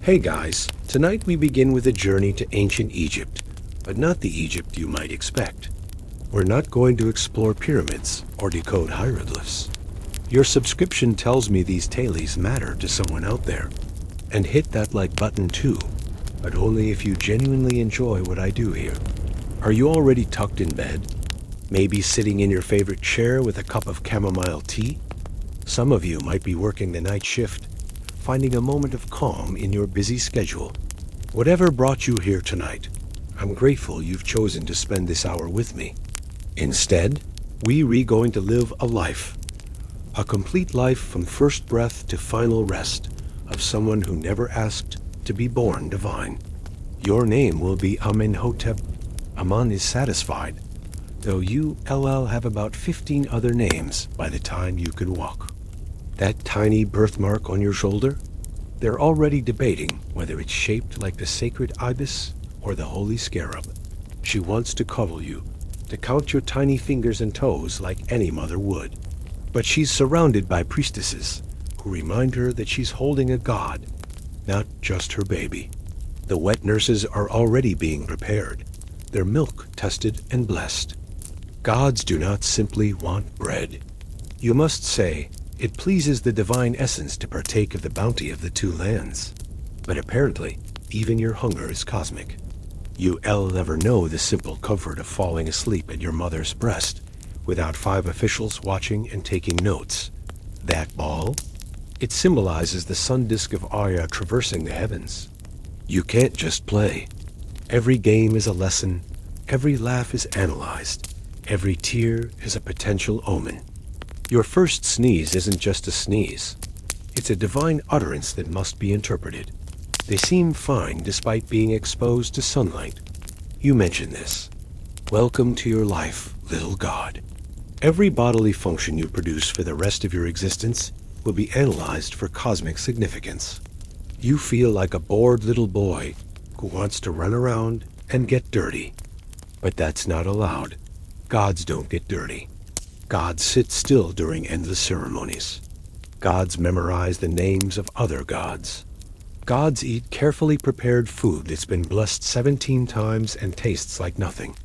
Hey guys, tonight we begin with a journey to ancient Egypt, but not the Egypt you might expect. We're not going to explore pyramids or decode hieroglyphs. Your subscription tells me these tales matter to someone out there. And hit that like button too, but only if you genuinely enjoy what I do here. Are you already tucked in bed? Maybe sitting in your favorite chair with a cup of chamomile tea? Some of you might be working the night shift, finding a moment of calm in your busy schedule. Whatever brought you here tonight, I'm grateful you've chosen to spend this hour with me. Instead, we're going to live a life. A complete life from first breath to final rest of someone who never asked to be born divine. Your name will be Amenhotep. Amun is satisfied, though you have about 15 other names by the time you can walk. That tiny birthmark on your shoulder? They're already debating whether it's shaped like the sacred ibis or the holy scarab. She wants to cuddle you, to count your tiny fingers and toes like any mother would. But she's surrounded by priestesses who remind her that she's holding a god, not just her baby. The wet nurses are already being prepared, their milk tested and blessed. Gods do not simply want bread. You must say, it pleases the divine essence to partake of the bounty of the two lands. But apparently, even your hunger is cosmic. You'll never know the simple comfort of falling asleep at your mother's breast without 5 officials watching and taking notes. That ball? It symbolizes the sun disk of Aya traversing the heavens. You can't just play. Every game is a lesson, every laugh is analyzed, every tear is a potential omen. Your first sneeze isn't just a sneeze. It's a divine utterance that must be interpreted. They seem fine despite being exposed to sunlight. You mention this. Welcome to your life, little god. Every bodily function you produce for the rest of your existence will be analyzed for cosmic significance. You feel like a bored little boy who wants to run around and get dirty. But that's not allowed. Gods don't get dirty. Gods sit still during endless ceremonies. Gods memorize the names of other gods. Gods eat carefully prepared food that's been blessed 17 times and tastes like nothing.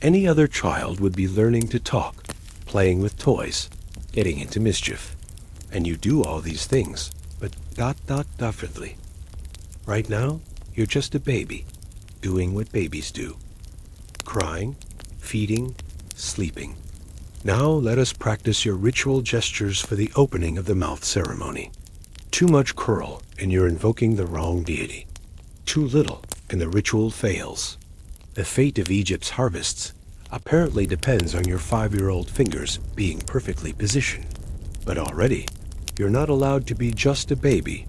Any other child would be learning to talk, playing with toys, getting into mischief. And you do all these things, but differently. Right now, you're just a baby, doing what babies do. Crying, feeding, sleeping. Now let us practice your ritual gestures for the opening of the mouth ceremony. Too much curl and you're invoking the wrong deity. Too little and the ritual fails. The fate of Egypt's harvests apparently depends on your 5-year-old fingers being perfectly positioned. But already, you're not allowed to be just a baby.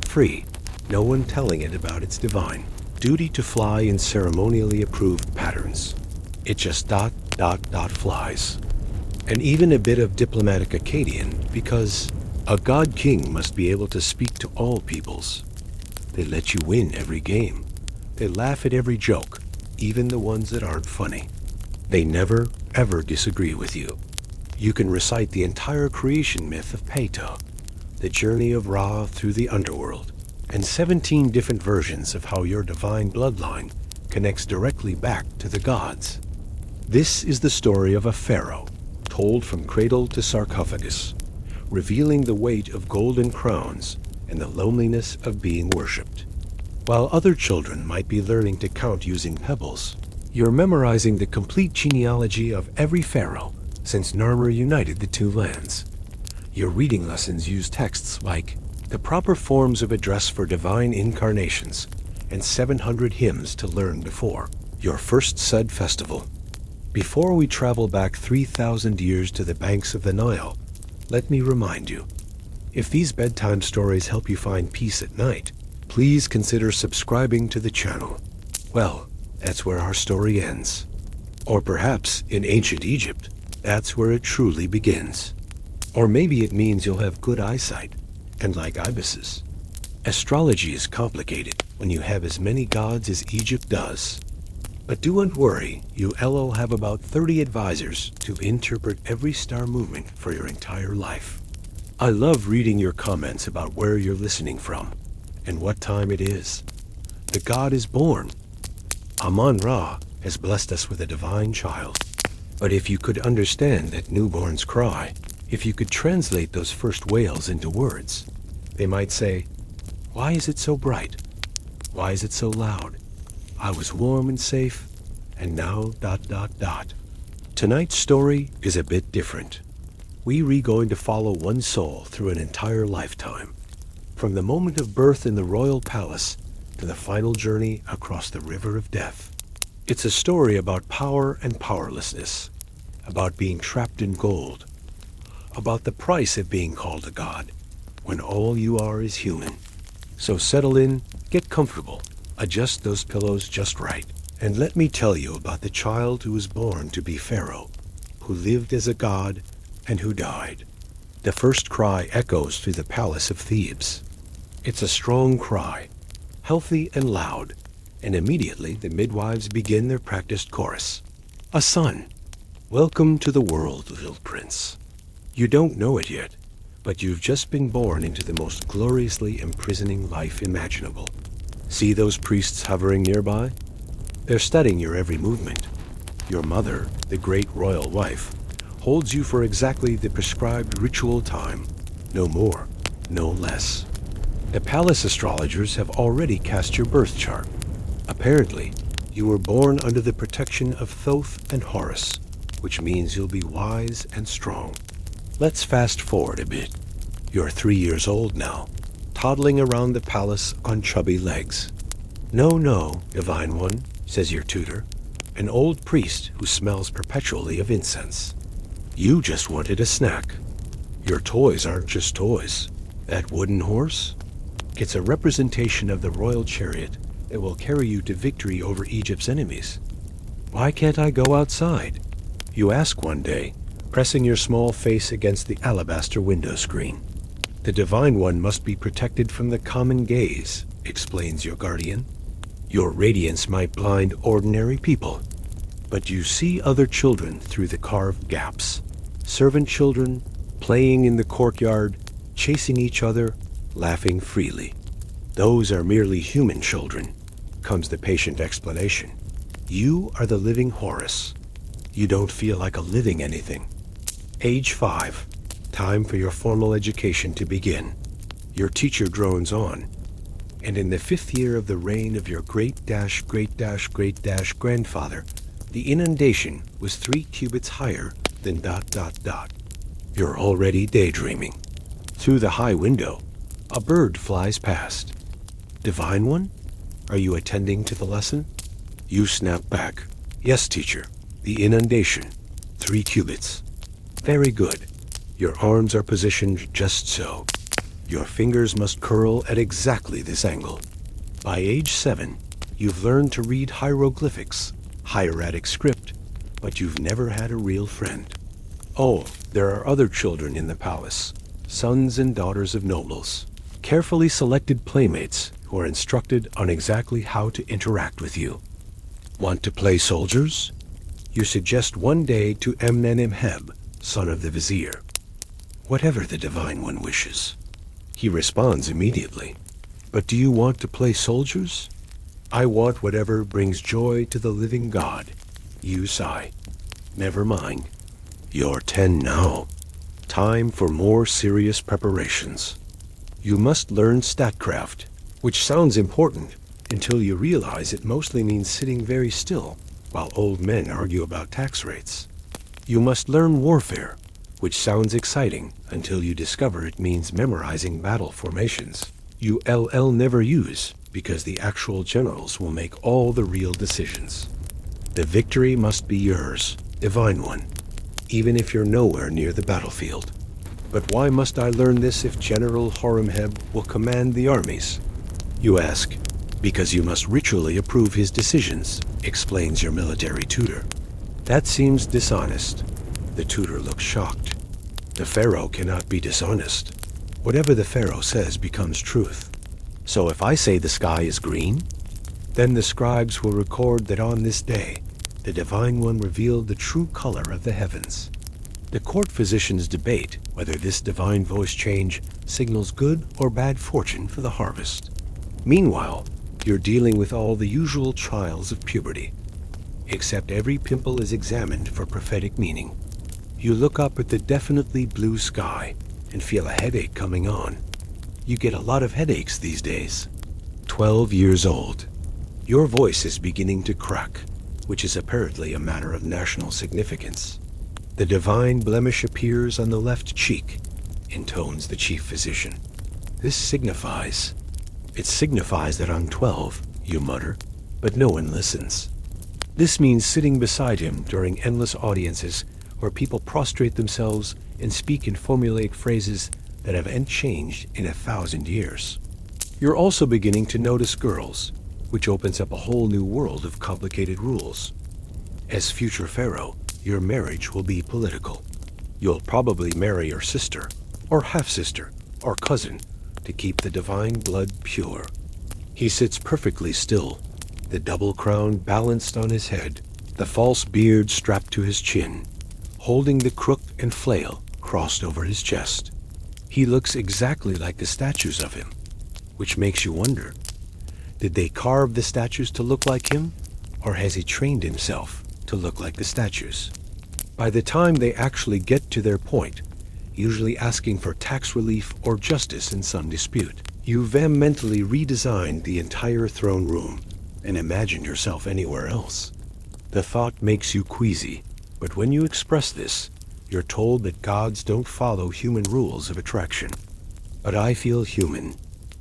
Free, no one telling it about its divine duty to fly in ceremonially approved patterns. It just flies. And even a bit of diplomatic Akkadian, because a god king must be able to speak to all peoples. They let you win every game. They laugh at every joke, even the ones that aren't funny. They never, ever disagree with you. You can recite the entire creation myth of Peto, the journey of Ra through the underworld, and 17 different versions of how your divine bloodline connects directly back to the gods. This is the story of a pharaoh, told from cradle to sarcophagus, revealing the weight of golden crowns and the loneliness of being worshipped. While other children might be learning to count using pebbles, you're memorizing the complete genealogy of every pharaoh since Narmer united the two lands. Your reading lessons use texts like the proper forms of address for divine incarnations and 700 hymns to learn before your first Sud festival. Before we travel back 3,000 years to the banks of the Nile, let me remind you, if these bedtime stories help you find peace at night, please consider subscribing to the channel. Well, that's where our story ends. Or perhaps in ancient Egypt, that's where it truly begins. Or maybe it means you'll have good eyesight, and like ibises. Astrology is complicated when you have as many gods as Egypt does. But don't worry, you'll have about 30 advisors to interpret every star movement for your entire life. I love reading your comments about where you're listening from. and what time it is. The god is born. Amun-Ra has blessed us with a divine child. But if you could understand that newborn's cry, if you could translate those first wails into words, they might say, "Why is it so bright? Why is it so loud? I was warm and safe, and now ... Tonight's story is a bit different. We're going to follow one soul through an entire lifetime, from the moment of birth in the royal palace to the final journey across the river of death. It's a story about power and powerlessness, about being trapped in gold, about the price of being called a god when all you are is human. So settle in, get comfortable, adjust those pillows just right, and let me tell you about the child who was born to be Pharaoh, who lived as a god and who died. The first cry echoes through the palace of Thebes. It's a strong cry, healthy and loud, and immediately the midwives begin their practiced chorus. A son. Welcome to the world, little prince. You don't know it yet, but you've just been born into the most gloriously imprisoning life imaginable. See those priests hovering nearby? They're studying your every movement. Your mother, the great royal wife, holds you for exactly the prescribed ritual time. No more, no less. The palace astrologers have already cast your birth chart. Apparently, you were born under the protection of Thoth and Horus, which means you'll be wise and strong. Let's fast forward a bit. You're 3 years old now, toddling around the palace on chubby legs. No, Divine One, says your tutor, an old priest who smells perpetually of incense. You just wanted a snack. Your toys aren't just toys. That wooden horse? It's a representation of the royal chariot that will carry you to victory over Egypt's enemies. Why can't I go outside? You ask one day, pressing your small face against the alabaster window screen. The Divine One must be protected from the common gaze, explains your guardian. Your radiance might blind ordinary people, but you see other children through the carved gaps. Servant children, playing in the courtyard, chasing each other, laughing freely. Those are merely human children, comes the patient explanation. You are the living Horus. You don't feel like a living anything. Age 5. Time for your formal education to begin. Your teacher drones on. And in the 5th year of the reign of your great-grandfather, the inundation was 3 cubits higher than ... You're already daydreaming. Through the high window, a bird flies past. Divine One? Are you attending to the lesson? You snap back. Yes, teacher. The inundation. 3 cubits. Very good. Your arms are positioned just so. Your fingers must curl at exactly this angle. By age 7, you've learned to read hieroglyphics, hieratic script, but you've never had a real friend. Oh, there are other children in the palace, sons and daughters of nobles, carefully selected playmates who are instructed on exactly how to interact with you. Want to play soldiers? You suggest one day to Amenemheb, son of the vizier. Whatever the Divine One wishes. He responds immediately. But do you want to play soldiers? I want whatever brings joy to the living God. You sigh. Never mind. You're 10 now. Time for more serious preparations. You must learn statcraft, which sounds important until you realize it mostly means sitting very still while old men argue about tax rates. You must learn warfare, which sounds exciting until you discover it means memorizing battle formations you never use because the actual generals will make all the real decisions. The victory must be yours, Divine One, even if you're nowhere near the battlefield. But why must I learn this if General Horemheb will command the armies? You ask. Because you must ritually approve his decisions, explains your military tutor. That seems dishonest. The tutor looks shocked. The Pharaoh cannot be dishonest. Whatever the Pharaoh says becomes truth. So if I say the sky is green, then the scribes will record that on this day, the Divine One revealed the true color of the heavens. The court physicians debate whether this divine voice change signals good or bad fortune for the harvest. Meanwhile, you're dealing with all the usual trials of puberty. Except every pimple is examined for prophetic meaning. You look up at the definitely blue sky and feel a headache coming on. You get a lot of headaches these days. 12 years old. Your voice is beginning to crack, which is apparently a matter of national significance. The divine blemish appears on the left cheek, intones the chief physician. This signifies. It signifies that I'm 12, you mutter, but no one listens. This means sitting beside him during endless audiences where people prostrate themselves and speak and formulate phrases that haven't changed in 1,000 years. You're also beginning to notice girls, which opens up a whole new world of complicated rules. As future Pharaoh, your marriage will be political. You'll probably marry your sister, or half-sister, or cousin, to keep the divine blood pure. He sits perfectly still, the double crown balanced on his head, the false beard strapped to his chin, holding the crook and flail crossed over his chest. He looks exactly like the statues of him, which makes you wonder, did they carve the statues to look like him, or has he trained himself to look like the statues? By the time they actually get to their point, usually asking for tax relief or justice in some dispute, you vehemently redesigned the entire throne room and imagine yourself anywhere else. The thought makes you queasy, but when you express this, you're told that gods don't follow human rules of attraction. But I feel human.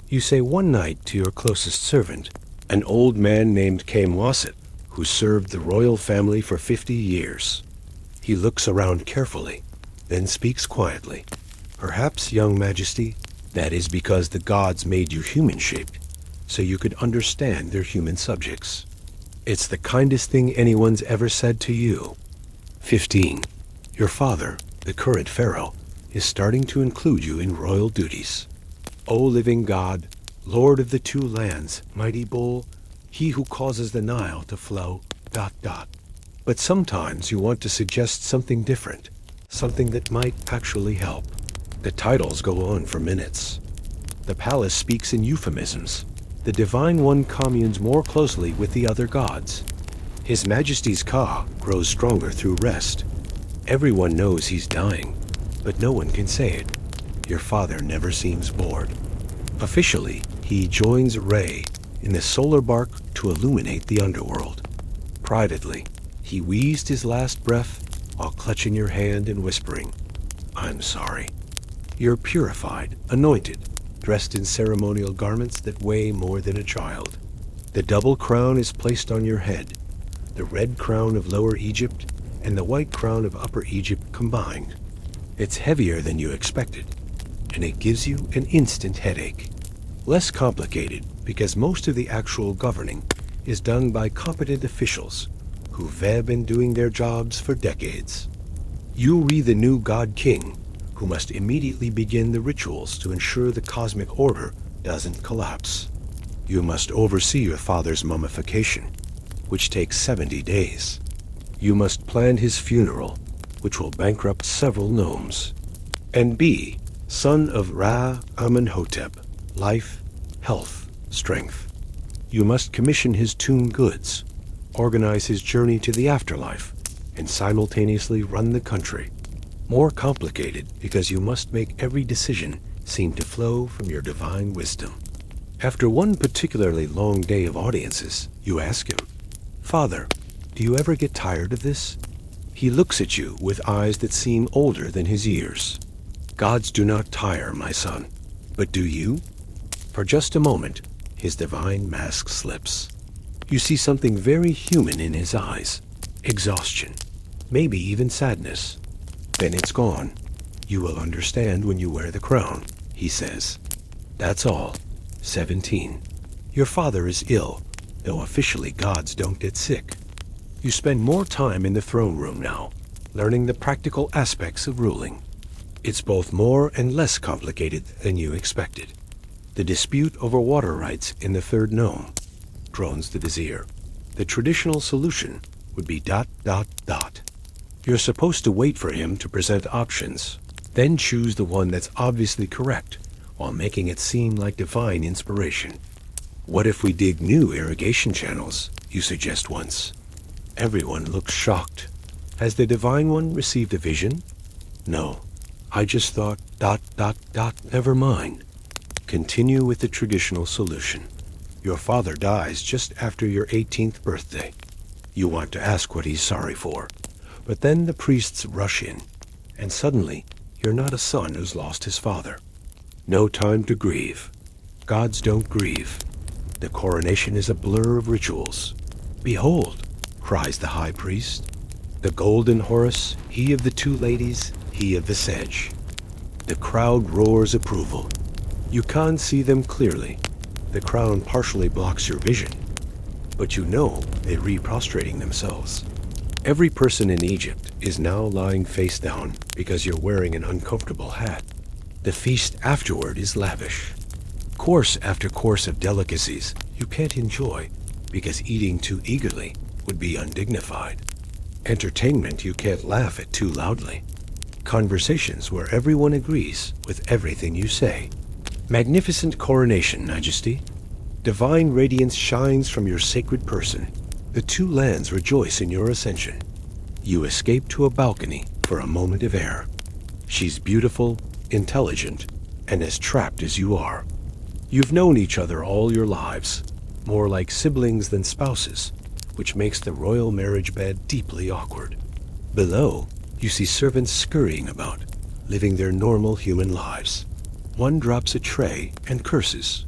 You say one night to your closest servant, an old man named Kamwasit, who served the royal family for 50 years. He looks around carefully, then speaks quietly. Perhaps, young majesty, that is because the gods made you human-shaped, so you could understand their human subjects. It's the kindest thing anyone's ever said to you. 15. Your father, the current Pharaoh, is starting to include you in royal duties. O living God, Lord of the two lands, mighty bull, he who causes the Nile to flow, ... But sometimes you want to suggest something different, something that might actually help. The titles go on for minutes. The palace speaks in euphemisms. The Divine One communes more closely with the other gods. His Majesty's Ka grows stronger through rest. Everyone knows he's dying, but no one can say it. Your father never seems bored. Officially, he joins Re in the solar bark to illuminate the underworld. Privately, he wheezed his last breath while clutching your hand and whispering, I'm sorry. You're purified, anointed, dressed in ceremonial garments that weigh more than a child. The double crown is placed on your head, the red crown of Lower Egypt and the white crown of Upper Egypt combined. It's heavier than you expected, and it gives you an instant headache. Less complicated because most of the actual governing is done by competent officials who've been doing their jobs for decades. You read the new God King, who must immediately begin the rituals to ensure the cosmic order doesn't collapse. You must oversee your father's mummification, which takes 70 days. You must plan his funeral, which will bankrupt several gnomes. And be son of Ra-Amenhotep, life, health, strength. You must commission his tomb goods, organize his journey to the afterlife, and simultaneously run the country. More complicated because you must make every decision seem to flow from your divine wisdom. After one particularly long day of audiences, you ask him, Father, do you ever get tired of this? He looks at you with eyes that seem older than his years. Gods do not tire, my son, but do you? For just a moment, his divine mask slips. You see something very human in his eyes, exhaustion, maybe even sadness. Then it's gone. You will understand when you wear the crown, he says. That's all. 17. Your father is ill, though officially gods don't get sick. You spend more time in the throne room now, learning the practical aspects of ruling. It's both more and less complicated than you expected. The dispute over water rights in the third gnome, drones the vizier. The traditional solution would be ... You're supposed to wait for him to present options, then choose the one that's obviously correct, while making it seem like divine inspiration. What if we dig new irrigation channels, you suggest once. Everyone looks shocked. Has the Divine One received a vision? No. I just thought, ... Never mind. Continue with the traditional solution. Your father dies just after your 18th birthday. You want to ask what he's sorry for. But then the priests rush in, and suddenly you're not a son who's lost his father. No time to grieve. Gods don't grieve. The coronation is a blur of rituals. Behold, cries the high priest, the golden Horus, he of the two ladies, he of the sedge. The crowd roars approval. You can't see them clearly. The crown partially blocks your vision. But you know they're re-prostrating themselves. Every person in Egypt is now lying face down because you're wearing an uncomfortable hat. The feast afterward is lavish. Course after course of delicacies you can't enjoy because eating too eagerly would be undignified. Entertainment you can't laugh at too loudly. Conversations where everyone agrees with everything you say. Magnificent coronation, Majesty. Divine radiance shines from your sacred person. The two lands rejoice in your ascension. You escape to a balcony for a moment of air. She's beautiful, intelligent, and as trapped as you are. You've known each other all your lives, more like siblings than spouses, which makes the royal marriage bed deeply awkward. Below, you see servants scurrying about, living their normal human lives. One drops a tray and curses.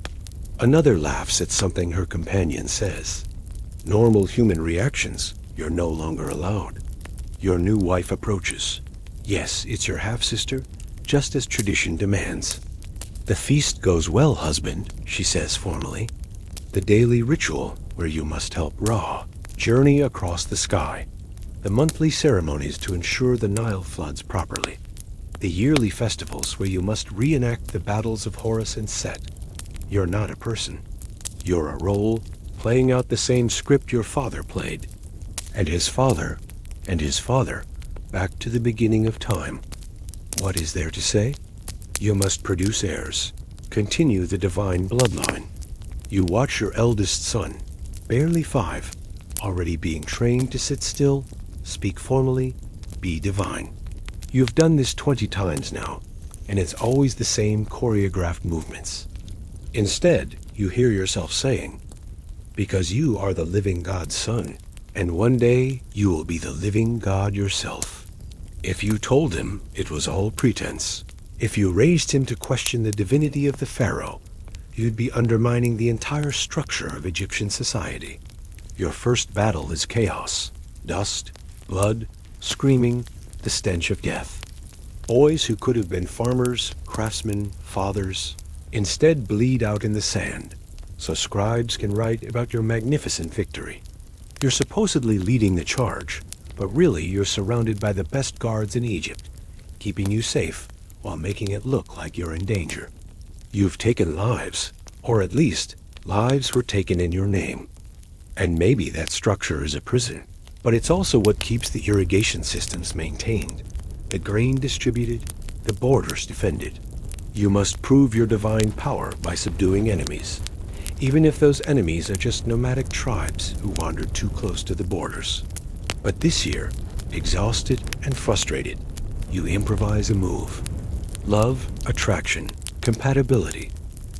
Another laughs at something her companion says. Normal human reactions, you're no longer allowed. Your new wife approaches. Yes, it's your half-sister, just as tradition demands. The feast goes well, husband, she says formally. The daily ritual where you must help Ra journey across the sky. The monthly ceremonies to ensure the Nile floods properly. The yearly festivals where you must reenact the battles of Horus and Set. You're not a person. You're a role playing out the same script your father played. And his father, back to the beginning of time. What is there to say? You must produce heirs, continue the divine bloodline. You watch your eldest son, barely 5, already being trained to sit still, speak formally, be divine. You've done this 20 times now, and it's always the same choreographed movements. Instead, you hear yourself saying, because you are the living God's son, and one day you will be the living God yourself. If you told him it was all pretense, if you raised him to question the divinity of the Pharaoh, you'd be undermining the entire structure of Egyptian society. Your first battle is chaos, dust, blood, screaming, the stench of death. Boys who could have been farmers, craftsmen, fathers, instead bleed out in the sand, so scribes can write about your magnificent victory. You're supposedly leading the charge, but really you're surrounded by the best guards in Egypt, keeping you safe while making it look like you're in danger. You've taken lives, or at least, lives were taken in your name. And maybe that structure is a prison, but it's also what keeps the irrigation systems maintained, the grain distributed, the borders defended. You must prove your divine power by subduing enemies, even if those enemies are just nomadic tribes who wandered too close to the borders. But this year, exhausted and frustrated, you improvise a move. Love, attraction, compatibility.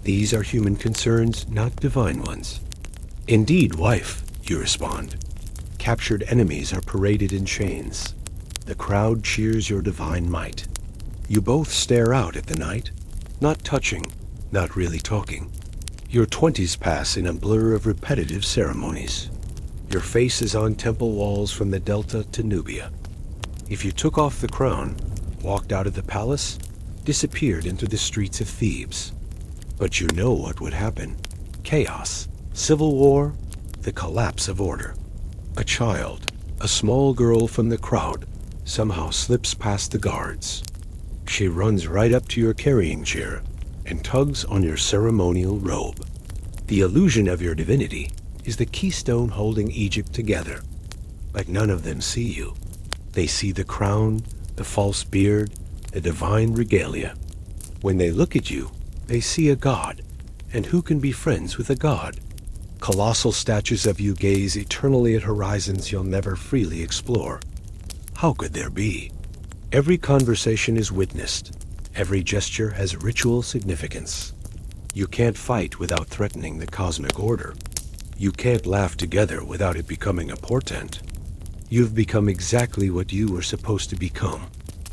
These are human concerns, not divine ones. Indeed, wife, you respond. Captured enemies are paraded in chains. The crowd cheers your divine might. You both stare out at the night, not touching, not really talking. Your 20s pass in a blur of repetitive ceremonies. Your face is on temple walls from the Delta to Nubia. If you took off the crown, walked out of the palace, disappeared into the streets of Thebes. But you know what would happen. Chaos, civil war, the collapse of order. A child, a small girl from the crowd, somehow slips past the guards. She runs right up to your carrying chair and tugs on your ceremonial robe. The illusion of your divinity is the keystone holding Egypt together. But none of them see you. They see the crown, the false beard, the divine regalia. When they look at you, they see a god. And who can be friends with a god? Colossal statues of you gaze eternally at horizons you'll never freely explore. How could there be? Every conversation is witnessed. Every gesture has ritual significance. You can't fight without threatening the cosmic order. You can't laugh together without it becoming a portent. You've become exactly what you were supposed to become,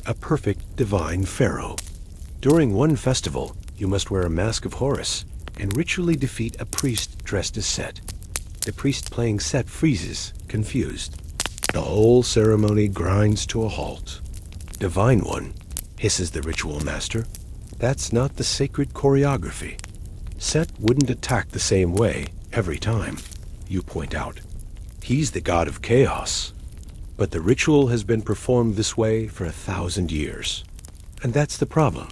a perfect divine pharaoh. During one festival, you must wear a mask of Horus and ritually defeat a priest dressed as Set. The priest playing Set freezes, confused. The whole ceremony grinds to a halt. Divine One, hisses the ritual master, that's not the sacred choreography. Set wouldn't attack the same way every time, you point out. He's the god of chaos. But the ritual has been performed this way for 1,000 years. And that's the problem.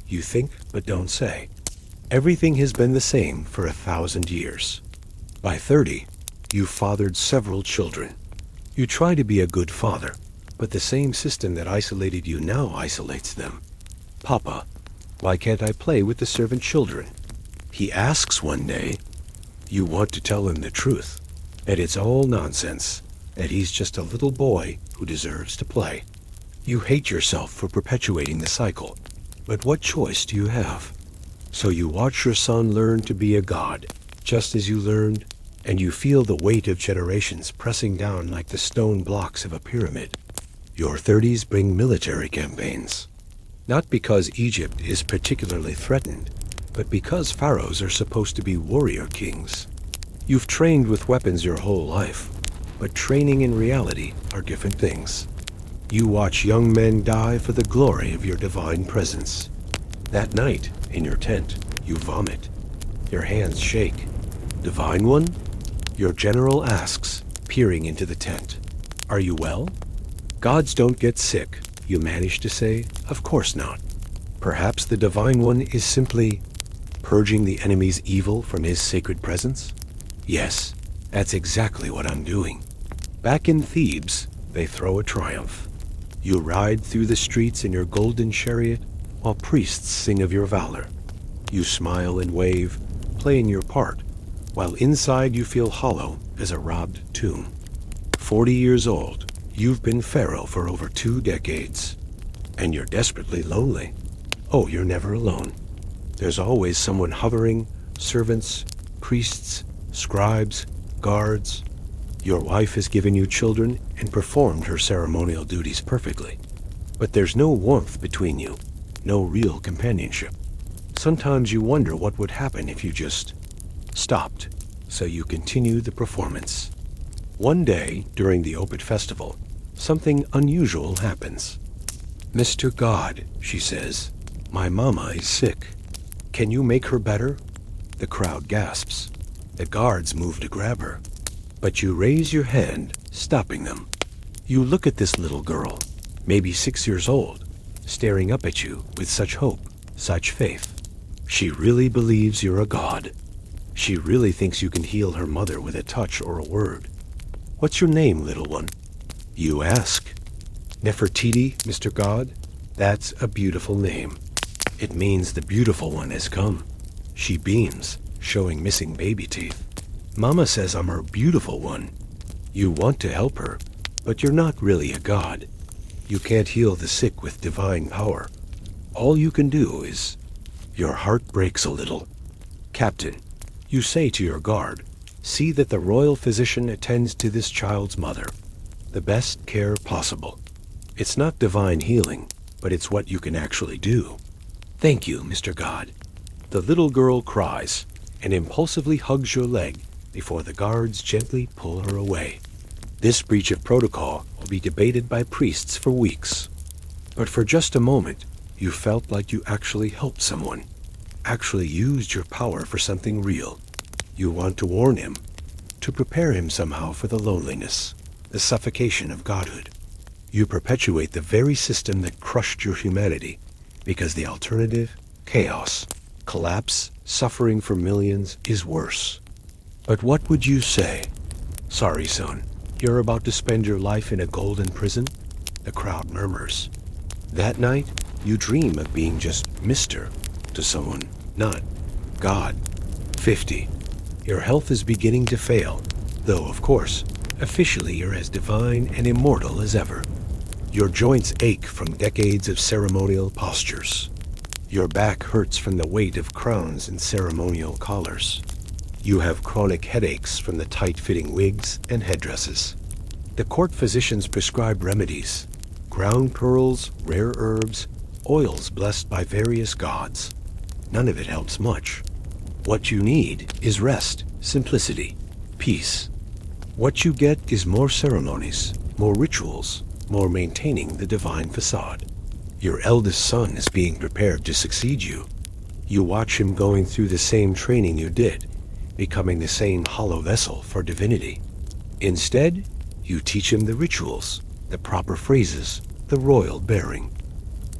You think but don't say. Everything has been the same for 1,000 years. By 30, you've fathered several children. You try to be a good father, but the same system that isolated you now isolates them. Papa, why can't I play with the servant children? He asks one day. You want to tell him the truth, that it's all nonsense, that he's just a little boy who deserves to play. You hate yourself for perpetuating the cycle, but what choice do you have? So you watch your son learn to be a god, just as you learned, and you feel the weight of generations pressing down like the stone blocks of a pyramid. Your 30s bring military campaigns. Not because Egypt is particularly threatened, but because pharaohs are supposed to be warrior kings. You've trained with weapons your whole life, but training and reality are different things. You watch young men die for the glory of your divine presence. That night, in your tent, you vomit. Your hands shake. Divine One? Your general asks, peering into the tent. Are you well? Gods don't get sick, you manage to say. Of course not. Perhaps the Divine One is simply purging the enemy's evil from his sacred presence? Yes, that's exactly what I'm doing. Back in Thebes, they throw a triumph. You ride through the streets in your golden chariot while priests sing of your valor. You smile and wave, playing your part, while inside you feel hollow as a robbed tomb. 40 years old, you've been pharaoh for over 2 decades. And you're desperately lonely. Oh, you're never alone. There's always someone hovering, servants, priests, scribes, guards. Your wife has given you children and performed her ceremonial duties perfectly. But there's no warmth between you, no real companionship. Sometimes you wonder what would happen if you just stopped, so you continue the performance. One day, during the Opet festival, something unusual happens. Mr. God, she says, my mama is sick. Can you make her better? The crowd gasps. The guards move to grab her. But you raise your hand, stopping them. You look at this little girl, maybe 6 years old, staring up at you with such hope, such faith. She really believes you're a god. She really thinks you can heal her mother with a touch or a word. What's your name, little one? You ask. Nefertiti, Mr. God? That's a beautiful name. It means the beautiful one has come. She beams, showing missing baby teeth. Mama says I'm her beautiful one. You want to help her, but you're not really a god. You can't heal the sick with divine power. All you can do is... Your heart breaks a little. Captain, you say to your guard, see that the royal physician attends to this child's mother. The best care possible. It's not divine healing, but it's what you can actually do. Thank you, Mr. God. The little girl cries and impulsively hugs your leg before the guards gently pull her away. This breach of protocol will be debated by priests for weeks. But for just a moment, you felt like you actually helped someone, actually used your power for something real. You want to warn him, to prepare him somehow for the loneliness, the suffocation of godhood. You perpetuate the very system that crushed your humanity, because the alternative, chaos, collapse, suffering for millions, is worse. But what would you say? Sorry, son, you're about to spend your life in a golden prison? The crowd murmurs. That night, you dream of being just Mr. to someone, not God. 50. Your health is beginning to fail, though, of course, officially you're as divine and immortal as ever. Your joints ache from decades of ceremonial postures. Your back hurts from the weight of crowns and ceremonial collars. You have chronic headaches from the tight-fitting wigs and headdresses. The court physicians prescribe remedies: ground pearls, rare herbs, oils blessed by various gods. None of it helps much. What you need is rest, simplicity, peace. What you get is more ceremonies, more rituals, more maintaining the divine facade. Your eldest son is being prepared to succeed you. You watch him going through the same training you did, becoming the same hollow vessel for divinity. Instead, you teach him the rituals, the proper phrases, the royal bearing.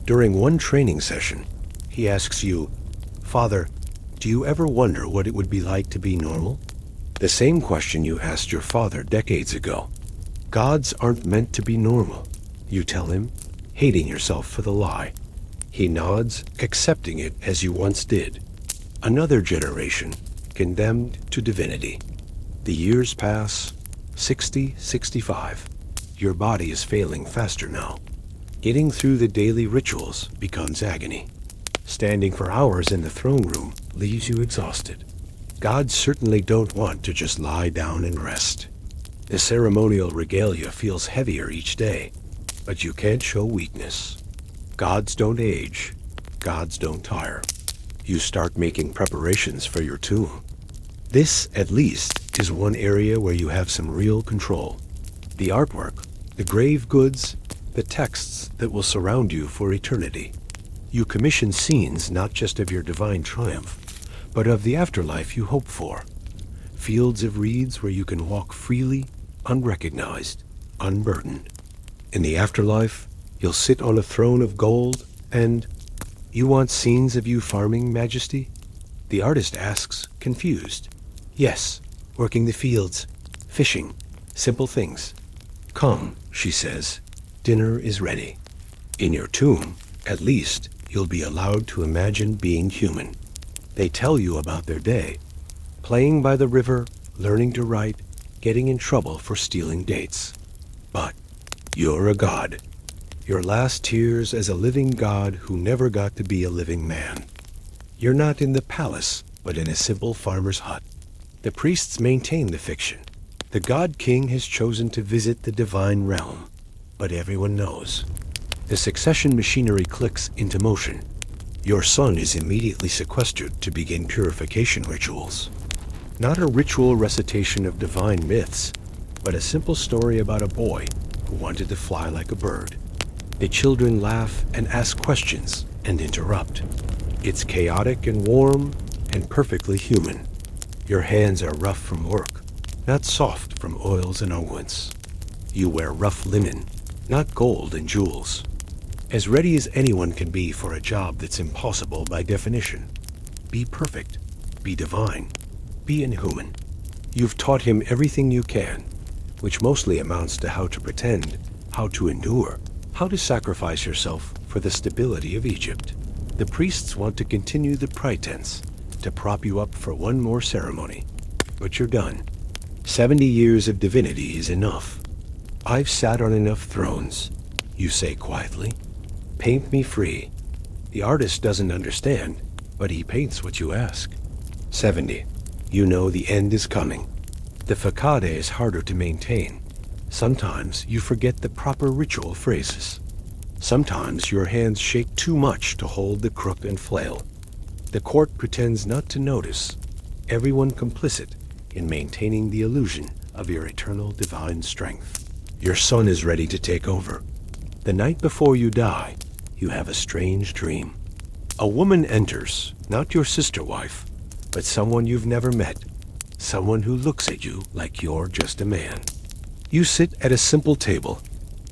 During one training session, he asks you, "Father, do you ever wonder what it would be like to be normal?" The same question you asked your father decades ago. Gods aren't meant to be normal, you tell him, hating yourself for the lie. He nods, accepting it as you once did. Another generation, condemned to divinity. The years pass, 60, 65. Your body is failing faster now. Getting through the daily rituals becomes agony. Standing for hours in the throne room leaves you exhausted. Gods certainly don't want to just lie down and rest. The ceremonial regalia feels heavier each day, but you can't show weakness. Gods don't age. Gods don't tire. You start making preparations for your tomb. This, at least, is one area where you have some real control. The artwork, the grave goods, the texts that will surround you for eternity. You commission scenes not just of your divine triumph, but of the afterlife you hope for. Fields of reeds where you can walk freely, unrecognized, unburdened. In the afterlife, you'll sit on a throne of gold and... You want scenes of you farming, Majesty? The artist asks, confused. Yes, working the fields, fishing, simple things. Come, she says, dinner is ready. In your tomb, at least, you'll be allowed to imagine being human. They tell you about their day. Playing by the river, learning to write, getting in trouble for stealing dates. But you're a god. Your last tears as a living god who never got to be a living man. You're not in the palace, but in a simple farmer's hut. The priests maintain the fiction. The god king has chosen to visit the divine realm. But everyone knows. The succession machinery clicks into motion. Your son is immediately sequestered to begin purification rituals. Not a ritual recitation of divine myths, but a simple story about a boy who wanted to fly like a bird. The children laugh and ask questions and interrupt. It's chaotic and warm and perfectly human. Your hands are rough from work, not soft from oils and unguents. You wear rough linen, not gold and jewels. As ready as anyone can be for a job that's impossible by definition. Be perfect, be divine, be inhuman. You've taught him everything you can, which mostly amounts to how to pretend, how to endure, how to sacrifice yourself for the stability of Egypt. The priests want to continue the pretense, to prop you up for one more ceremony. But you're done. 70 years of divinity is enough. I've sat on enough thrones, you say quietly. Paint me free. The artist doesn't understand, but he paints what you ask. 70. You know the end is coming. The facade is harder to maintain. Sometimes you forget the proper ritual phrases. Sometimes your hands shake too much to hold the crook and flail. The court pretends not to notice. Everyone complicit in maintaining the illusion of your eternal divine strength. Your son is ready to take over. The night before you die, you have a strange dream. A woman enters, not your sister wife, but someone you've never met. Someone who looks at you like you're just a man. You sit at a simple table.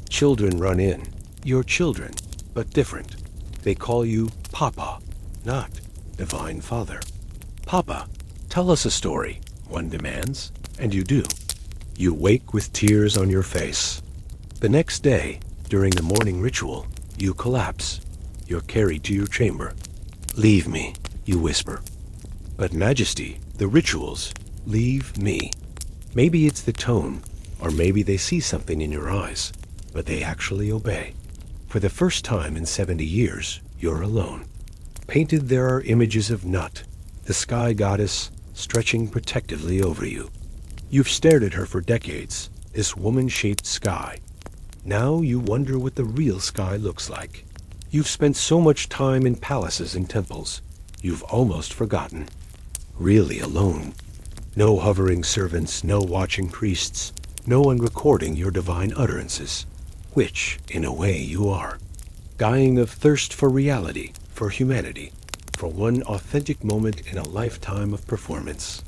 Children run in. You're children, but different. They call you Papa, not Divine Father. Papa, tell us a story, one demands, and you do. You wake with tears on your face. The next day, during the morning ritual, you collapse. You're carried to your chamber. Leave me, you whisper. But Majesty, the rituals, Leave me. Maybe it's the tone, or maybe they see something in your eyes, but they actually obey. For the first time in 70 years, you're alone. Painted there are images of Nut, the sky goddess, stretching protectively over you. You've stared at her for decades, this woman-shaped sky. Now you wonder what the real sky looks like. You've spent so much time in palaces and temples, you've almost forgotten. Really alone. No hovering servants, no watching priests, no one recording your divine utterances, which, in a way, you are. Dying of thirst for reality, for humanity, for one authentic moment in a lifetime of performance.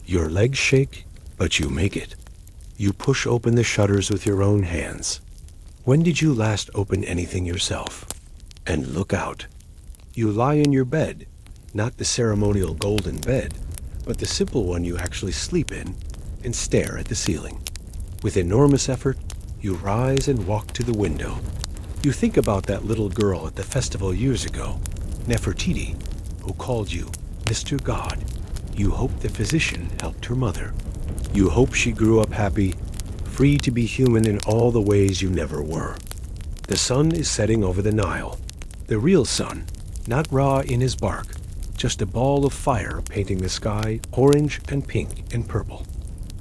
Your legs shake, but you make it. You push open the shutters with your own hands. When did you last open anything yourself? And look out. You lie in your bed, not the ceremonial golden bed, but the simple one you actually sleep in, and stare at the ceiling. With enormous effort, you rise and walk to the window. You think about that little girl at the festival years ago, Nefertiti, who called you Mr. God. You hope the physician helped her mother. You hope she grew up happy, free to be human in all the ways you never were. The sun is setting over the Nile. The real sun, not Ra in his bark, just a ball of fire painting the sky orange and pink and purple.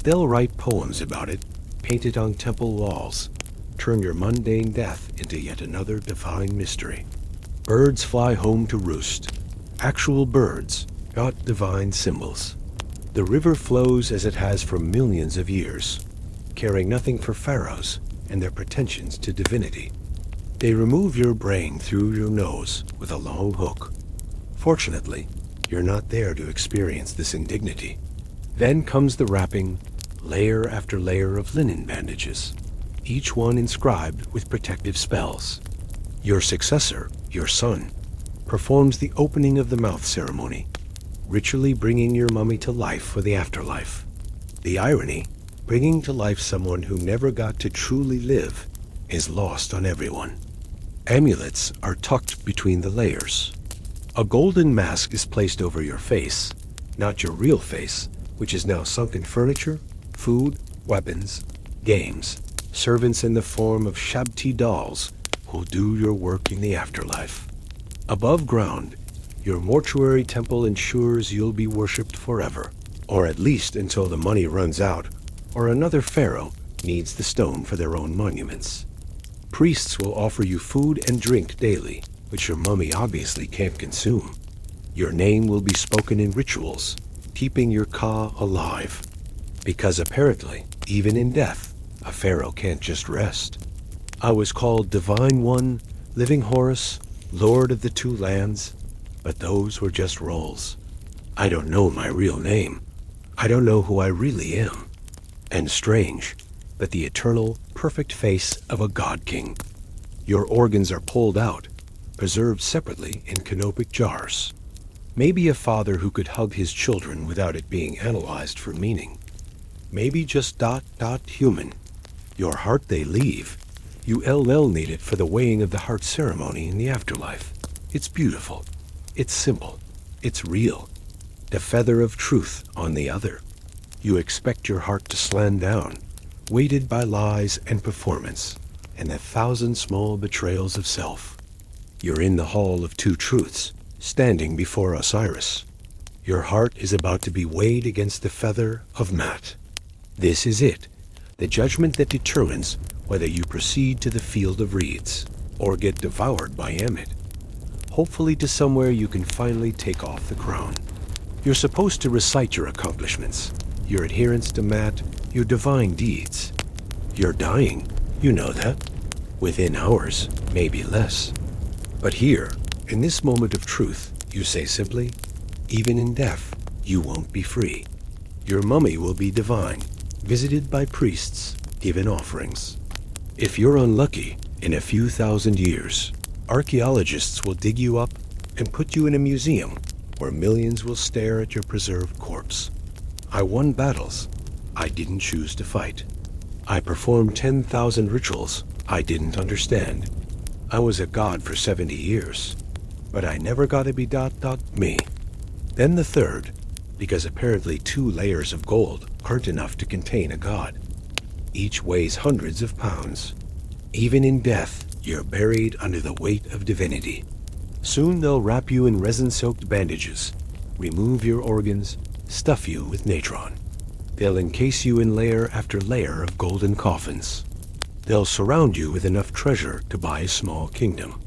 They'll write poems about it, paint it on temple walls, turn your mundane death into yet another divine mystery. Birds fly home to roost. Actual birds, not divine symbols. The river flows as it has for millions of years, caring nothing for pharaohs and their pretensions to divinity. They remove your brain through your nose with a long hook. Fortunately, you're not there to experience this indignity. Then comes the wrapping, layer after layer of linen bandages, each one inscribed with protective spells. Your successor, your son, performs the opening of the mouth ceremony, ritually bringing your mummy to life for the afterlife. The irony, bringing to life someone who never got to truly live, is lost on everyone. Amulets are tucked between the layers. A golden mask is placed over your face, not your real face, which is now sunk in furniture, food, weapons, games, servants in the form of Shabti dolls who'll do your work in the afterlife. Above ground, your mortuary temple ensures you'll be worshipped forever, or at least until the money runs out, or another pharaoh needs the stone for their own monuments. Priests will offer you food and drink daily, which your mummy obviously can't consume. Your name will be spoken in rituals, keeping your Ka alive. Because apparently, even in death, a pharaoh can't just rest. I was called Divine One, Living Horus, Lord of the Two Lands, but those were just roles. I don't know my real name. I don't know who I really am. And strange, but the eternal, perfect face of a god king. Your organs are pulled out, preserved separately in canopic jars. Maybe a father who could hug his children without it being analyzed for meaning. Maybe just ... human. Your heart they leave. You need it for the weighing of the heart ceremony in the afterlife. It's beautiful. It's simple. It's real. The feather of truth on the other. You expect your heart to slant down, weighted by lies and performance, and 1,000 small betrayals of self. You're in the hall of two truths, standing before Osiris. Your heart is about to be weighed against the feather of Mat. This is it, the judgment that determines whether you proceed to the field of reeds, or get devoured by Amit. Hopefully to somewhere you can finally take off the crown. You're supposed to recite your accomplishments, your adherence to Mat, your divine deeds. You're dying, you know that. Within hours, maybe less. But here, in this moment of truth, you say simply, even in death, you won't be free. Your mummy will be divine, visited by priests, given offerings. If you're unlucky, in a few thousand years, archaeologists will dig you up and put you in a museum where millions will stare at your preserved corpse. I won battles I didn't choose to fight. I performed 10,000 rituals I didn't understand. I was a god for 70 years, but I never got to be ... me. Then the third, because apparently 2 layers of gold aren't enough to contain a god. Each weighs hundreds of pounds. Even in death, you're buried under the weight of divinity. Soon they'll wrap you in resin-soaked bandages, remove your organs, stuff you with natron. They'll encase you in layer after layer of golden coffins. They'll surround you with enough treasure to buy a small kingdom.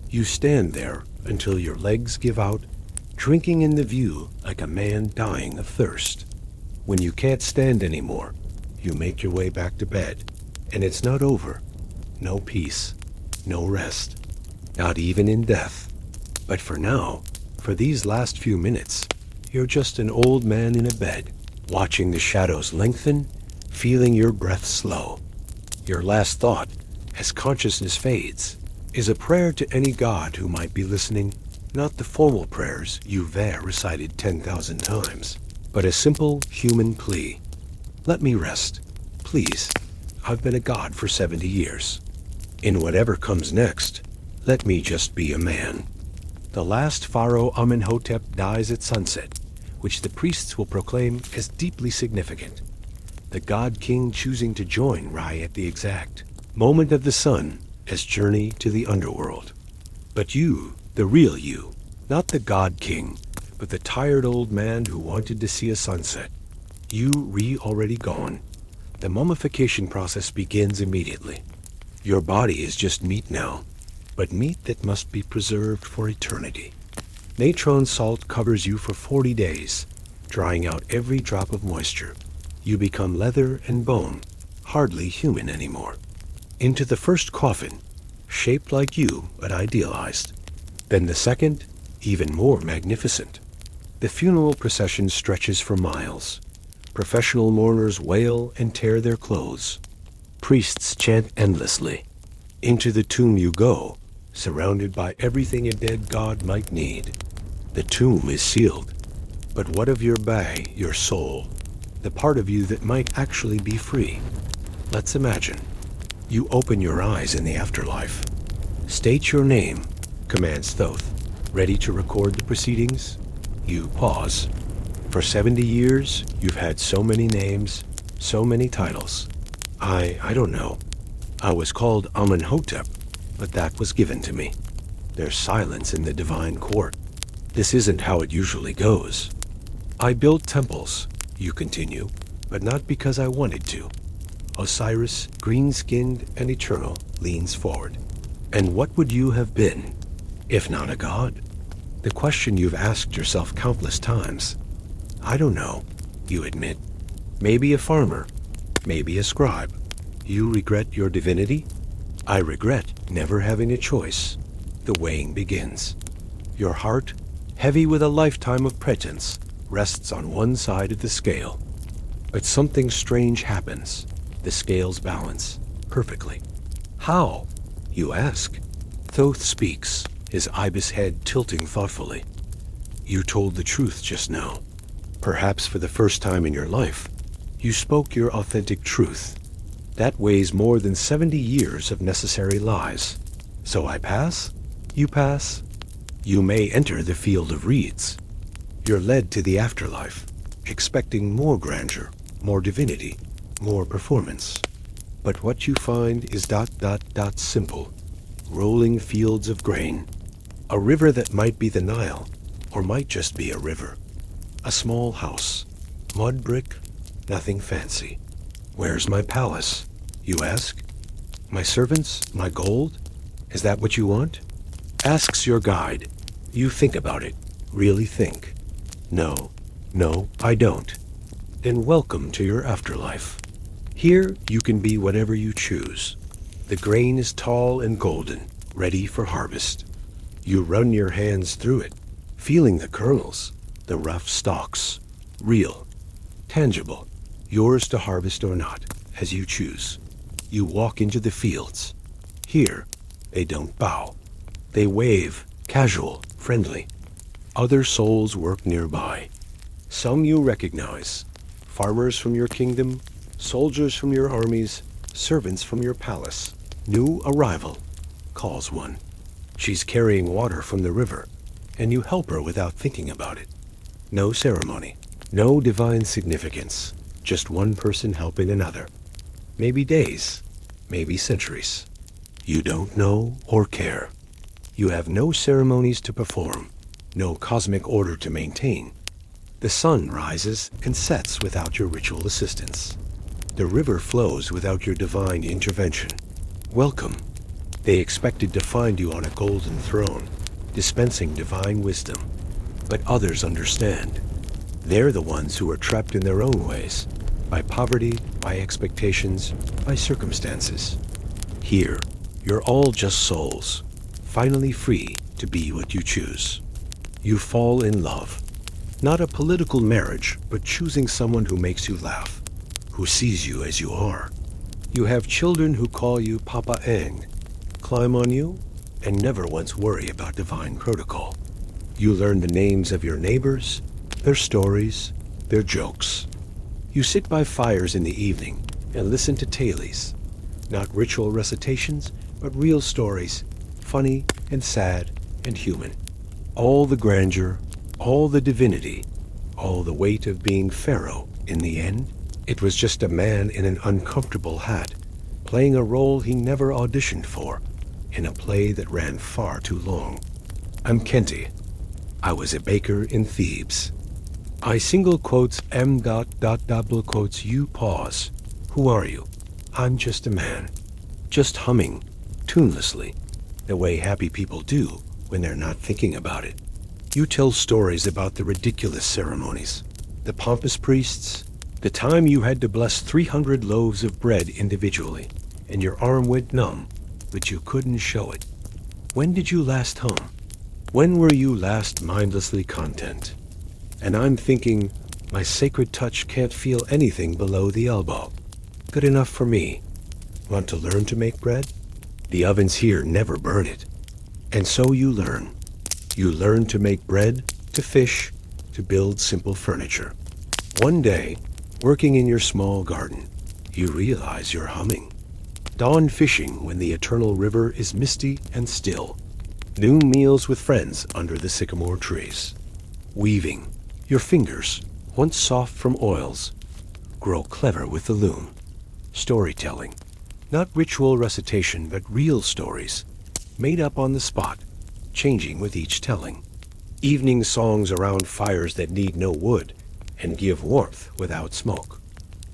You stand there until your legs give out, drinking in the view like a man dying of thirst. When you can't stand anymore, you make your way back to bed, and it's not over. No peace, no rest, not even in death. But for now, for these last few minutes, you're just an old man in a bed, watching the shadows lengthen, feeling your breath slow. Your last thought, as consciousness fades, is a prayer to any god who might be listening, not the formal prayers you've recited 10,000 times, but a simple human plea. Let me rest, please. I've been a god for 70 years. In whatever comes next, let me just be a man. The last Pharaoh Amenhotep dies at sunset, which the priests will proclaim as deeply significant. The god-king choosing to join Rai at the exact moment of the sun as journey to the underworld. But you, the real you, not the god-king, but the tired old man who wanted to see a sunset, you already gone. The mummification process begins immediately. Your body is just meat now, but meat that must be preserved for eternity. Natron salt covers you for 40 days, drying out every drop of moisture. You become leather and bone, hardly human anymore. Into the first coffin, shaped like you but idealized. Then the second, even more magnificent. The funeral procession stretches for miles. Professional mourners wail and tear their clothes. Priests chant endlessly. Into the tomb you go, surrounded by everything a dead god might need. The tomb is sealed. But what of your bai, your soul? The part of you that might actually be free? Let's imagine. You open your eyes in the afterlife. State your name, commands Thoth, ready to record the proceedings. You pause. For 70 years, you've had so many names, so many titles. I don't know. I was called Amenhotep, but that was given to me. There's silence in the divine court. This isn't how it usually goes. I built temples, you continue, but not because I wanted to. Osiris, green-skinned and eternal, leans forward. And what would you have been, if not a god? The question you've asked yourself countless times. I don't know, you admit. Maybe a farmer, maybe a scribe. You regret your divinity? I regret never having a choice. The weighing begins. Your heart, heavy with a lifetime of pretense, rests on one side of the scale. But something strange happens. The scales balance perfectly. How? You ask. Thoth speaks, his ibis head tilting thoughtfully. You told the truth just now. Perhaps for the first time in your life, you spoke your authentic truth. That weighs more than 70 years of necessary lies. So I pass? You pass? You may enter the field of reeds. You're led to the afterlife, expecting more grandeur, more divinity, more performance. But what you find is ... simple. Rolling fields of grain. A river that might be the Nile, or might just be a river. A small house. Mud brick, nothing fancy. Where's my palace? You ask. My servants? My gold? Is that what you want? Asks your guide. You think about it. Really think. No, I don't. Then welcome to your afterlife. Here you can be whatever you choose. The grain is tall and golden, ready for harvest. You run your hands through it, feeling the kernels, the rough stalks. Real, tangible, yours to harvest or not, as you choose. You walk into the fields. Here, they don't bow. They wave, casual, friendly. Other souls work nearby. Some you recognize. Farmers from your kingdom, soldiers from your armies, servants from your palace. New arrival, calls one. She's carrying water from the river, and you help her without thinking about it. No ceremony, No divine significance, just one person helping another. Maybe days, maybe centuries. You don't know or care. You have no ceremonies to perform, no cosmic order to maintain. The sun rises and sets without your ritual assistance. The river flows without your divine intervention. Welcome. They expected to find you on a golden throne, dispensing divine wisdom. But others understand. They're the ones who are trapped in their own ways, by poverty, by expectations, by circumstances. Here, you're all just souls, finally free to be what you choose. You fall in love. Not a political marriage, but choosing someone who makes you laugh, who sees you as you are. You have children who call you Papa Eng, climb on you, and never once worry about divine protocol. You learn the names of your neighbors, their stories, their jokes. You sit by fires in the evening and listen to tales, not ritual recitations, but real stories, funny and sad and human. All the grandeur, all the divinity, all the weight of being Pharaoh in the end. It was just a man in an uncomfortable hat, playing a role he never auditioned for, in a play that ran far too long. I'm Kenti. I was a baker in Thebes. I single quotes M. Double quotes you pause. Who are you? I'm just a man. Just humming, tunelessly, the way happy people do when they're not thinking about it. You tell stories about the ridiculous ceremonies, the pompous priests, the time you had to bless 300 loaves of bread individually, and your arm went numb, but you couldn't show it. When did you last hum? When were you last mindlessly content? And I'm thinking, my sacred touch can't feel anything below the elbow. Good enough for me. Want to learn to make bread? The ovens here never burn it. And so you learn. You learn to make bread, to fish, to build simple furniture. One day, working in your small garden, you realize you're humming. Dawn fishing when the eternal river is misty and still. Noon meals with friends under the sycamore trees. Weaving. Your fingers, once soft from oils, grow clever with the loom. Storytelling. Not ritual recitation, but real stories, made up on the spot, changing with each telling. Evening songs around fires that need no wood and give warmth without smoke.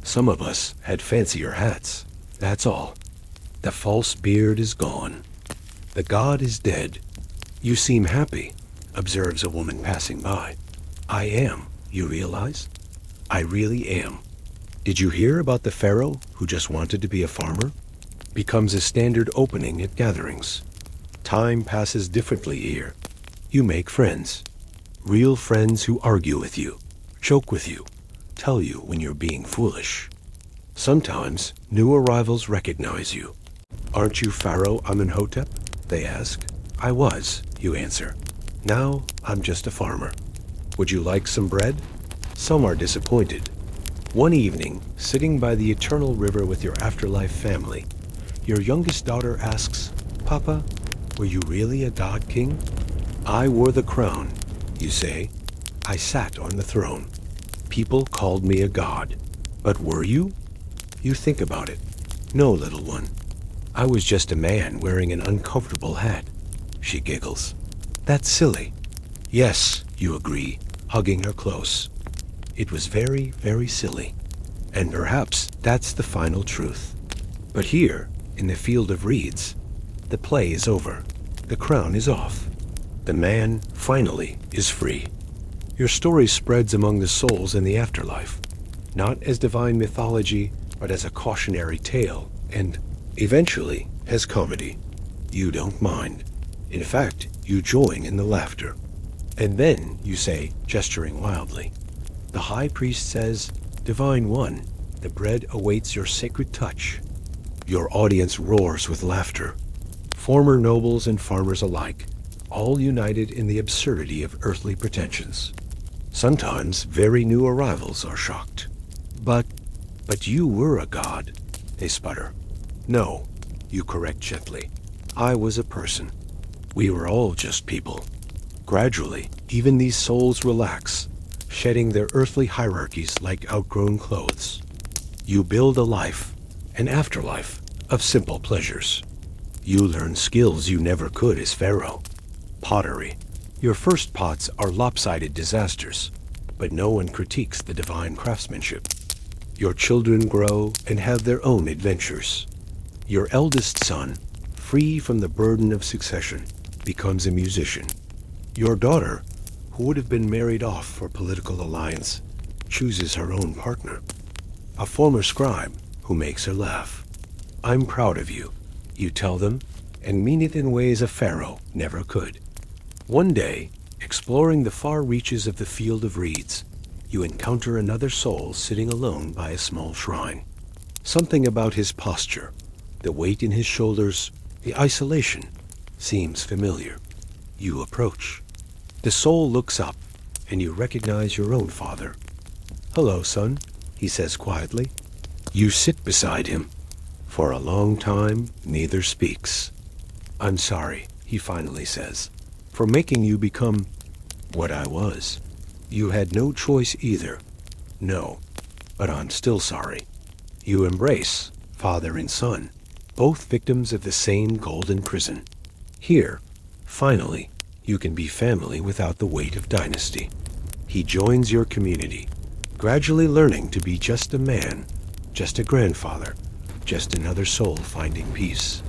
Some of us had fancier hats, that's all. The false beard is gone. The god is dead. You seem happy, observes a woman passing by. I am, you realize? I really am. Did you hear about the Pharaoh who just wanted to be a farmer? Becomes a standard opening at gatherings. Time passes differently here. You make friends. Real friends who argue with you, joke with you, tell you when you're being foolish. Sometimes new arrivals recognize you. Aren't you Pharaoh Amenhotep? They ask. I was, you answer. Now I'm just a farmer. Would you like some bread? Some are disappointed. One evening, sitting by the eternal river with your afterlife family, your youngest daughter asks, Papa, were you really a god king? I wore the crown, you say. I sat on the throne. People called me a god. But were you? You think about it. No, little one. I was just a man wearing an uncomfortable hat. She giggles. That's silly. Yes, you agree, hugging her close. It was very, very silly. And perhaps that's the final truth. But here, in the field of reeds, the play is over. The crown is off. The man, finally, is free. Your story spreads among the souls in the afterlife, not as divine mythology, but as a cautionary tale, and, eventually, as comedy. You don't mind. In fact, you join in the laughter. And then, you say, gesturing wildly, the high priest says, Divine One, the bread awaits your sacred touch. Your audience roars with laughter. Former nobles and farmers alike, all united in the absurdity of earthly pretensions. Sometimes very new arrivals are shocked. But you were a god, they sputter. No, you correct gently. I was a person. We were all just people. Gradually, even these souls relax, shedding their earthly hierarchies like outgrown clothes. You build a life, an afterlife, of simple pleasures. You learn skills you never could as Pharaoh. Pottery. Your first pots are lopsided disasters, but no one critiques the divine craftsmanship. Your children grow and have their own adventures. Your eldest son, free from the burden of succession, becomes a musician. Your daughter, who would have been married off for political alliance, chooses her own partner. A former scribe who makes her laugh. I'm proud of you, you tell them, and mean it in ways a pharaoh never could. One day, exploring the far reaches of the field of reeds, you encounter another soul sitting alone by a small shrine. Something about his posture, the weight in his shoulders, the isolation, seems familiar. You approach. The soul looks up, and you recognize your own father. Hello, son, he says quietly. You sit beside him. For a long time, neither speaks. I'm sorry, he finally says, for making you become what I was. You had no choice either. No, but I'm still sorry. You embrace, father and son, both victims of the same golden prison. Here, finally, you can be family without the weight of dynasty. He joins your community, gradually learning to be just a man, just a grandfather, just another soul finding peace.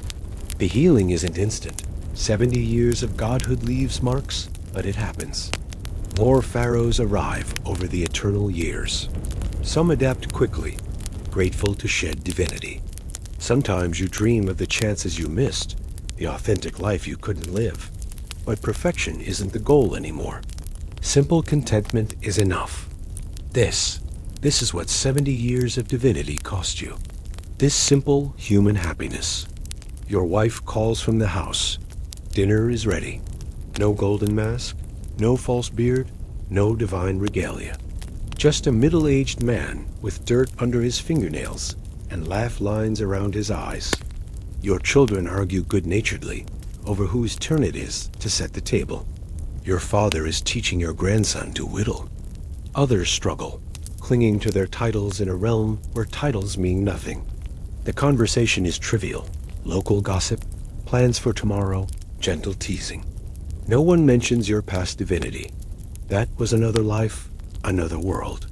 The healing isn't instant. 70 years of godhood leaves marks, but it happens. More pharaohs arrive over the eternal years. Some adapt quickly, grateful to shed divinity. Sometimes you dream of the chances you missed, the authentic life you couldn't live. But perfection isn't the goal anymore. Simple contentment is enough. This is what 70 years of divinity cost you. This simple human happiness. Your wife calls from the house. Dinner is ready. No golden mask, no false beard, no divine regalia. Just a middle-aged man with dirt under his fingernails and laugh lines around his eyes. Your children argue good-naturedly over whose turn it is to set the table. Your father is teaching your grandson to whittle. Others struggle, clinging to their titles in a realm where titles mean nothing. The conversation is trivial. Local gossip, plans for tomorrow, gentle teasing. No one mentions your past divinity. That was another life, another world.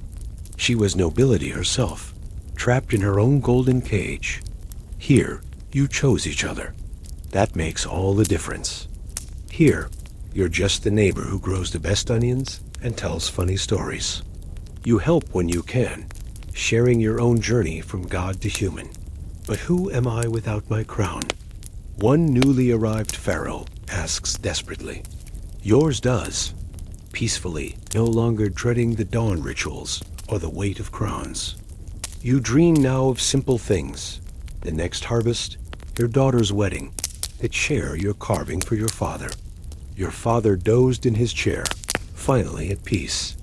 She was nobility herself, trapped in her own golden cage. Here, you chose each other. That makes all the difference. Here, you're just the neighbor who grows the best onions and tells funny stories. You help when you can, sharing your own journey from God to human. But who am I without my crown? One newly arrived pharaoh asks desperately. Yours does, peacefully, no longer dreading the dawn rituals or the weight of crowns. You dream now of simple things. The next harvest, your daughter's wedding, the chair you're carving for your father. Your father dozed in his chair, finally at peace.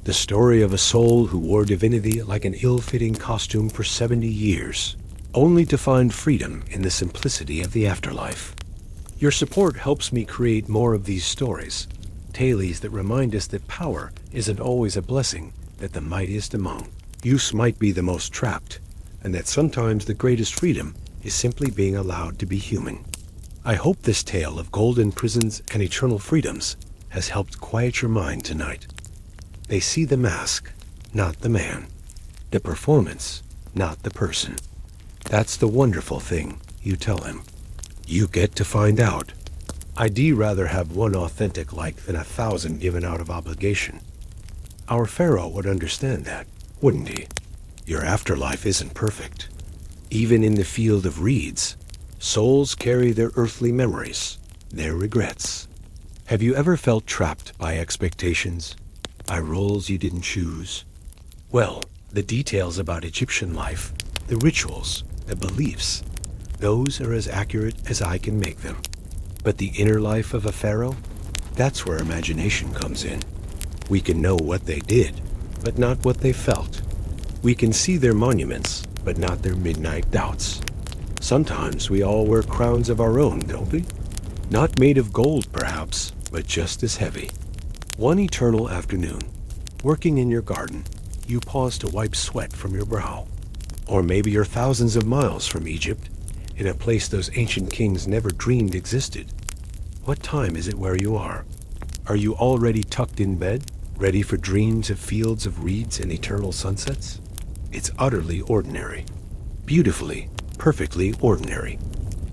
The story of a soul who wore divinity like an ill-fitting costume for 70 years, only to find freedom in the simplicity of the afterlife. Your support helps me create more of these stories, tales that remind us that power isn't always a blessing, that the mightiest among use might be the most trapped, and that sometimes the greatest freedom is simply being allowed to be human. I hope this tale of golden prisons and eternal freedoms has helped quiet your mind tonight. They see the mask, not the man. The performance, not the person. That's the wonderful thing, you tell him. You get to find out. I'd rather have one authentic like than 1,000 given out of obligation. Our Pharaoh would understand that, wouldn't he? Your afterlife isn't perfect. Even in the field of reeds, souls carry their earthly memories, their regrets. Have you ever felt trapped by expectations, by roles you didn't choose? Well, the details about Egyptian life, the rituals, the beliefs, those are as accurate as I can make them. But the inner life of a pharaoh, that's where imagination comes in. We can know what they did, but not what they felt. We can see their monuments, but not their midnight doubts. Sometimes we all wear crowns of our own, don't we? Not made of gold, perhaps, but just as heavy. One eternal afternoon, Working in your garden, you pause to wipe sweat from your brow. Or maybe you're thousands of miles from Egypt, in a place those ancient kings never dreamed existed. What time is it where you are? Are you already tucked in bed, ready for dreams of fields of reeds and eternal sunsets? It's utterly ordinary. Beautifully, perfectly ordinary.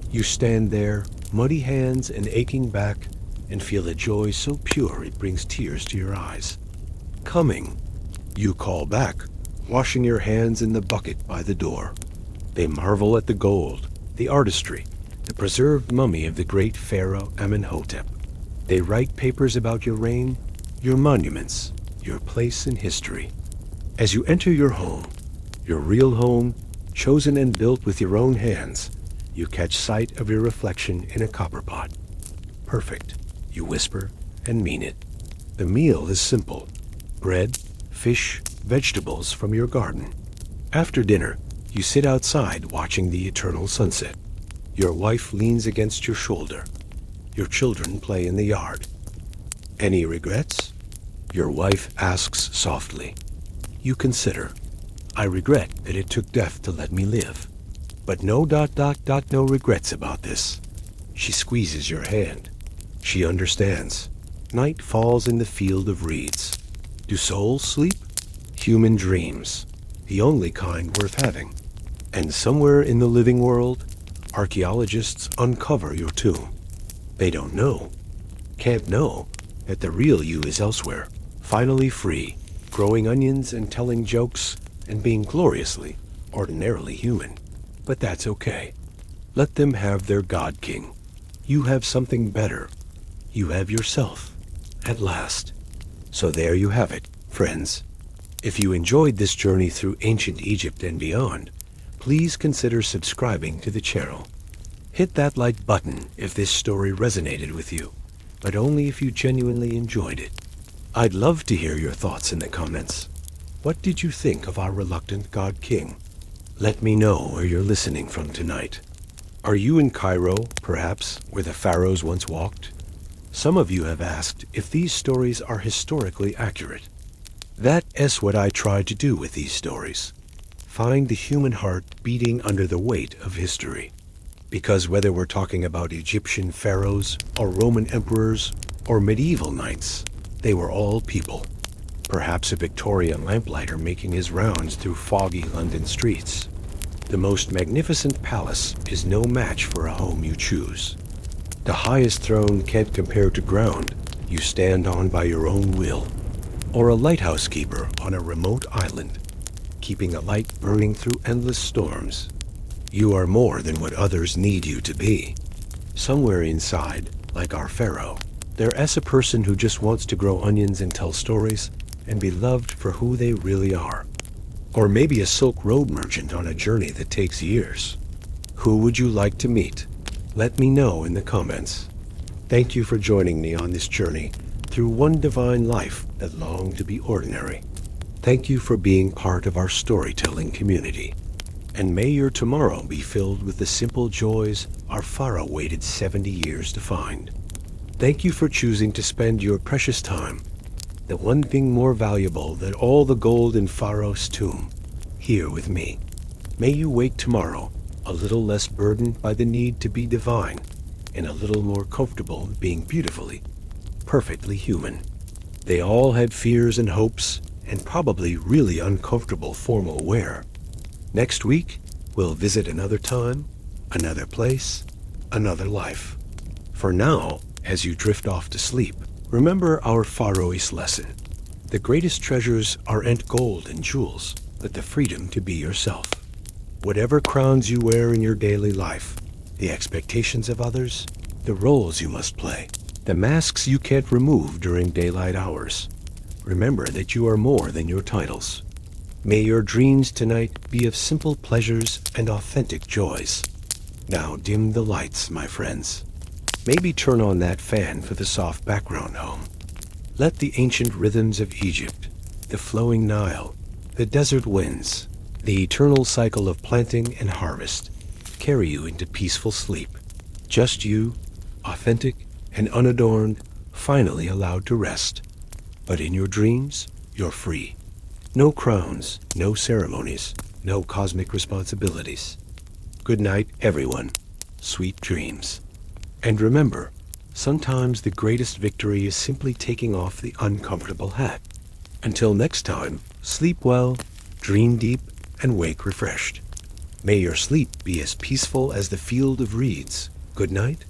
You stand there, muddy hands and aching back, and feel a joy so pure it brings tears to your eyes. Coming. You call back, washing your hands in the bucket by the door. They marvel at the gold, the artistry, the preserved mummy of the great Pharaoh Amenhotep. They write papers about your reign, your monuments, your place in history. As you enter your home, your real home, chosen and built with your own hands, you catch sight of your reflection in a copper pot. Perfect, you whisper, and mean it. The meal is simple. Bread, fish, vegetables from your garden. After dinner, you sit outside watching the eternal sunset. Your wife leans against your shoulder. Your children play in the yard. Any regrets? Your wife asks softly. You consider. I regret that it took death to let me live. But no regrets about this. She squeezes your hand. She understands. Night falls in the field of reeds. Do souls sleep? Human dreams, the only kind worth having. And somewhere in the living world, archaeologists uncover your tomb. They don't know, can't know, that the real you is elsewhere, finally free, growing onions and telling jokes and being gloriously, ordinarily human. But that's okay. Let them have their God King. You have something better. You have yourself, at last. So there you have it, friends. If you enjoyed this journey through ancient Egypt and beyond, please consider subscribing to the channel. Hit that like button if this story resonated with you, but only if you genuinely enjoyed it. I'd love to hear your thoughts in the comments. What did you think of our reluctant God King? Let me know where you're listening from tonight. Are you in Cairo, perhaps, where the pharaohs once walked? Some of you have asked if these stories are historically accurate. That is what I try to do with these stories. Find the human heart beating under the weight of history. Because whether we're talking about Egyptian pharaohs, or Roman emperors, or medieval knights, they were all people. Perhaps a Victorian lamplighter making his rounds through foggy London streets. The most magnificent palace is no match for a home you choose. The highest throne can't compare to ground you stand on by your own will. Or a lighthouse keeper on a remote island, keeping a light burning through endless storms. You are more than what others need you to be. Somewhere inside, like our Pharaoh, there is a person who just wants to grow onions and tell stories and be loved for who they really are. Or maybe a Silk Road merchant on a journey that takes years. Who would you like to meet? Let me know in the comments. Thank you for joining me on this journey through one divine life that longed to be ordinary. Thank you for being part of our storytelling community. And may your tomorrow be filled with the simple joys our Pharaoh waited 70 years to find. Thank you for choosing to spend your precious time, the one thing more valuable than all the gold in Pharaoh's tomb, here with me. May you wake tomorrow a little less burdened by the need to be divine, and a little more comfortable being beautifully, perfectly human. They all had fears and hopes, and probably really uncomfortable formal wear. Next week, we'll visit another time, another place, another life. For now, as you drift off to sleep, remember our Pharaoh's lesson. The greatest treasures aren't gold and jewels, but the freedom to be yourself. Whatever crowns you wear in your daily life, the expectations of others, the roles you must play, the masks you can't remove during daylight hours. Remember that you are more than your titles. May your dreams tonight be of simple pleasures and authentic joys. Now dim the lights, my friends. Maybe turn on that fan for the soft background hum. Let the ancient rhythms of Egypt, the flowing Nile, the desert winds, the eternal cycle of planting and harvest, carry you into peaceful sleep. Just you, authentic and unadorned, finally allowed to rest. But in your dreams, you're free. No crowns, no ceremonies, no cosmic responsibilities. Good night, everyone. Sweet dreams. And remember, sometimes the greatest victory is simply taking off the uncomfortable hat. Until next time, sleep well, dream deep, and wake refreshed. May your sleep be as peaceful as the field of reeds. Good night,